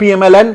PMLN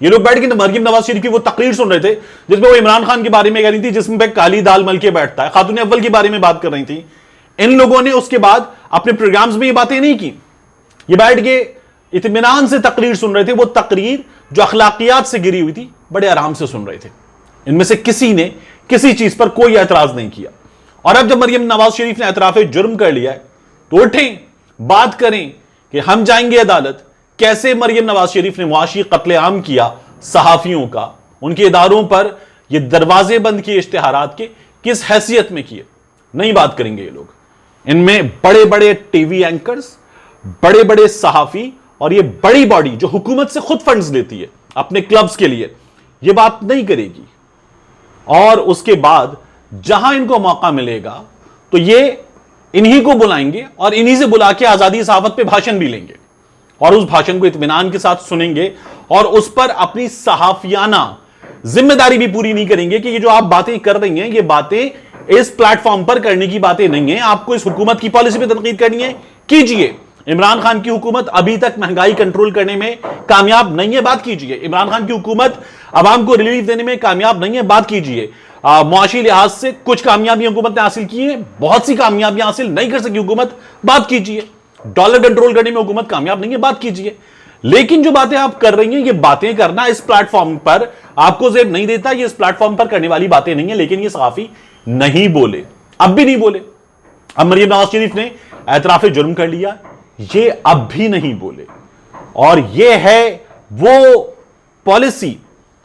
یہ لوگ بیٹھ کے مریم نواز شریف کی وہ تقریر سن رہے تھے جس میں وہ عمران خان کے بارے میں کہہ رہی تھی جس میں کالی دال مل کے بیٹھتا ہے, خاتون اول کے بارے میں بات کر رہی تھی. ان لوگوں نے اس کے بعد اپنے پروگرامز میں یہ باتیں نہیں کی, یہ بیٹھ کے اطمینان سے تقریر سن رہے تھے. وہ تقریر جو اخلاقیات سے گری ہوئی تھی بڑے آرام سے سن رہے تھے. ان میں سے کسی نے کسی چیز پر کوئی اعتراض نہیں کیا. اور اب جب مریم نواز شریف نے اعتراف جرم کر لیا ہے تو اٹھیں, بات کریں کہ ہم جائیں گے عدالت. کیسے مریم نواز شریف نے معاشی قتل عام کیا صحافیوں کا, ان کے اداروں پر یہ دروازے بند کیے اشتہارات کے, کس حیثیت میں کیے, نہیں بات کریں گے یہ لوگ. ان میں بڑے بڑے ٹی وی اینکرز, بڑے بڑے صحافی اور یہ بڑی باڈی جو حکومت سے خود فنڈز لیتی ہے اپنے کلبز کے لیے, یہ بات نہیں کرے گی. اور اس کے بعد جہاں ان کو موقع ملے گا تو یہ انہی کو بلائیں گے اور انہی سے بلا کے آزادی صحافت پہ بھاشن بھی لیں گے اور اس بھاشن کو اطمینان کے ساتھ سنیں گے اور اس پر اپنی صحافیانہ ذمہ داری بھی پوری نہیں کریں گے کہ یہ جو آپ باتیں کر رہی ہیں یہ باتیں اس پلیٹ فارم پر کرنے کی باتیں نہیں ہیں. آپ کو اس حکومت کی پالیسی پہ تنقید کرنی ہے, کیجئے. عمران خان کی حکومت ابھی تک مہنگائی کنٹرول کرنے میں کامیاب نہیں ہے, بات کیجئے. عمران خان کی حکومت عوام کو ریلیف دینے میں کامیاب نہیں ہے, بات کیجئے. معاشی لحاظ سے کچھ کامیابیاں حکومت نے حاصل کی ہیں, بہت سی کامیابیاں حاصل نہیں کر سکی حکومت, بات کیجئے. ڈالر کنٹرول کرنے میں حکومت کامیاب نہیں ہے, بات کیجئے. لیکن جو باتیں آپ کر رہی ہیں یہ باتیں کرنا اس پلیٹ فارم پر آپ کو زیب نہیں دیتا, یہ اس پلیٹ فارم پر کرنے والی باتیں نہیں ہیں. لیکن یہ صحافی نہیں بولے, اب بھی نہیں بولے. اب مریم نواز شریف نے اعتراف جرم کر لیا, یہ اب بھی نہیں بولے. اور یہ ہے وہ پالیسی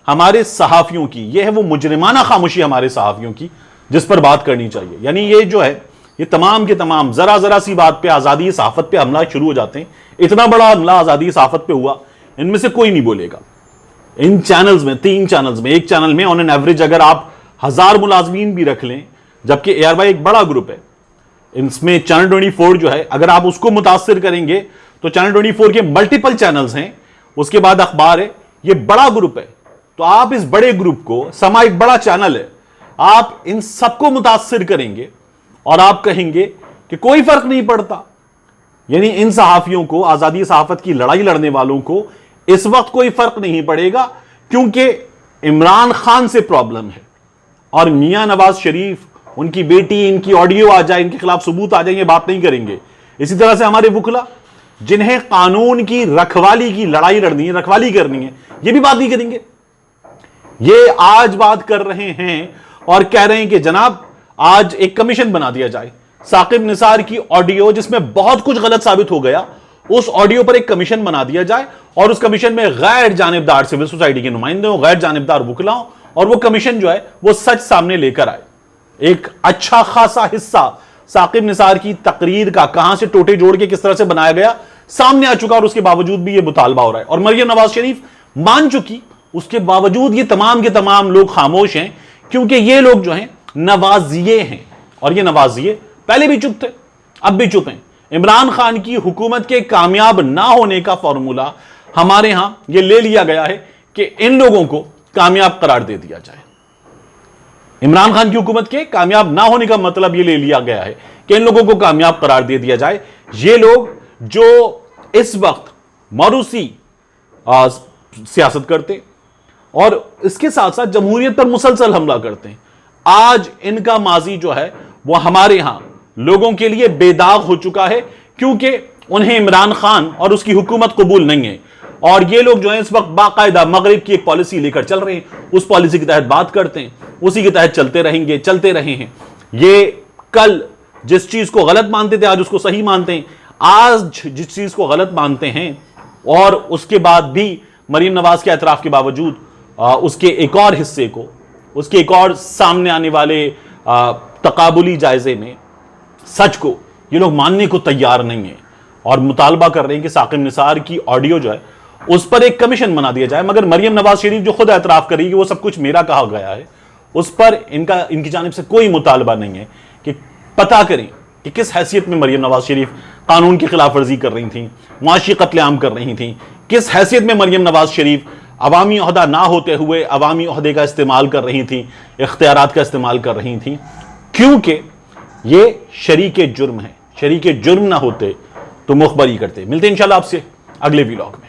ہمارے صحافیوں کی, یہ ہے وہ مجرمانہ خاموشی ہمارے صحافیوں کی جس پر بات کرنی چاہیے. یعنی یہ جو ہے یہ تمام کے تمام ذرا ذرا سی بات پہ آزادی صحافت پہ حملہ شروع ہو جاتے ہیں. اتنا بڑا حملہ آزادی صحافت پہ ہوا, ان میں سے کوئی نہیں بولے گا. ان چینلز میں 3 چینلز میں ایک چینل میں آن این ایوریج اگر آپ 1000 ملازمین بھی رکھ لیں, جبکہ اے آر وائی ایک بڑا گروپ ہے, اس میں چینل 24 جو ہے اگر آپ اس کو متاثر کریں گے تو چینل 24 کے ملٹیپل چینلز ہیں, اس کے بعد اخبار ہے, یہ بڑا گروپ ہے. تو آپ اس بڑے گروپ کو, سما ایک بڑا چینل ہے, آپ ان سب کو متاثر کریں گے اور آپ کہیں گے کہ کوئی فرق نہیں پڑتا. یعنی ان صحافیوں کو, آزادی صحافت کی لڑائی لڑنے والوں کو اس وقت کوئی فرق نہیں پڑے گا کیونکہ عمران خان سے پرابلم ہے اور میاں نواز شریف, ان کی بیٹی, ان کی آڈیو آ جائے, ان کے خلاف ثبوت آ جائیں, یہ بات نہیں کریں گے. اسی طرح سے ہمارے وکلا جنہیں قانون کی رکھوالی کی لڑائی لڑنی ہے, رکھوالی کرنی ہے, یہ بھی بات نہیں کریں گے. یہ آج بات کر رہے ہیں اور کہہ رہے ہیں کہ جناب آج ایک کمیشن بنا دیا جائے. ثاقب نثار کی آڈیو جس میں بہت کچھ غلط ثابت ہو گیا, اس آڈیو پر ایک کمیشن بنا دیا جائے اور اس کمیشن میں غیر جانبدار سول سوسائٹی کے نمائندے ہوں, غیر جانبدار وکلا ہوں, اور وہ کمیشن جو ہے وہ سچ سامنے لے کر آئے. ایک اچھا خاصا حصہ ثاقب نثار کی تقریر کا کہاں سے ٹوٹے جوڑ کے کس طرح سے بنایا گیا سامنے آ چکا, اور اس کے باوجود بھی یہ مطالبہ ہو رہا ہے. اور مریم نواز شریف مان چکی, اس کے باوجود یہ تمام کے تمام لوگ خاموش ہیں کیونکہ یہ لوگ جو ہیں نوازیے ہیں, اور یہ نوازیے پہلے بھی چپ تھے, اب بھی چپ ہیں. عمران خان کی حکومت کے کامیاب نہ ہونے کا فارمولا ہمارے ہاں یہ لے لیا گیا ہے کہ ان لوگوں کو کامیاب قرار دے دیا جائے. عمران خان کی حکومت کے کامیاب نہ ہونے کا مطلب یہ لے لیا گیا ہے کہ ان لوگوں کو کامیاب قرار دے دیا جائے. یہ لوگ جو اس وقت موروثی سیاست کرتے اور اس کے ساتھ ساتھ جمہوریت پر مسلسل حملہ کرتے ہیں, آج ان کا ماضی جو ہے وہ ہمارے ہاں لوگوں کے لیے بے داغ ہو چکا ہے کیونکہ انہیں عمران خان اور اس کی حکومت قبول نہیں ہے. اور یہ لوگ جو ہیں اس وقت باقاعدہ مغرب کی ایک پالیسی لے کر چل رہے ہیں, اس پالیسی کے تحت بات کرتے ہیں, اسی کے تحت چلتے رہیں گے, چلتے رہے ہیں. یہ کل جس چیز کو غلط مانتے تھے آج اس کو صحیح مانتے ہیں, آج جس چیز کو غلط مانتے ہیں اور اس کے بعد بھی مریم نواز کے اعتراف کے باوجود اس کے ایک اور حصے کو, اس کے ایک اور سامنے آنے والے تقابلی جائزے میں سچ کو یہ لوگ ماننے کو تیار نہیں ہیں اور مطالبہ کر رہے ہیں کہ ثاقب نثار کی آڈیو جو ہے اس پر ایک کمیشن بنا دیا جائے. مگر مریم نواز شریف جو خود اعتراف کر رہی ہے کہ وہ سب کچھ میرا کہا گیا ہے, اس پر ان کی جانب سے کوئی مطالبہ نہیں ہے کہ پتہ کریں کہ کس حیثیت میں مریم نواز شریف قانون کی خلاف ورزی کر رہی تھیں, معاشی قتل عام کر رہی تھیں, کس حیثیت میں مریم نواز شریف عوامی عہدہ نہ ہوتے ہوئے عوامی عہدے کا استعمال کر رہی تھیں, اختیارات کا استعمال کر رہی تھیں, کیونکہ یہ شریک جرم ہے. شریک جرم نہ ہوتے تو مخبری کرتے. ملتے ہیں انشاءاللہ آپ سے اگلے ویلاگ میں.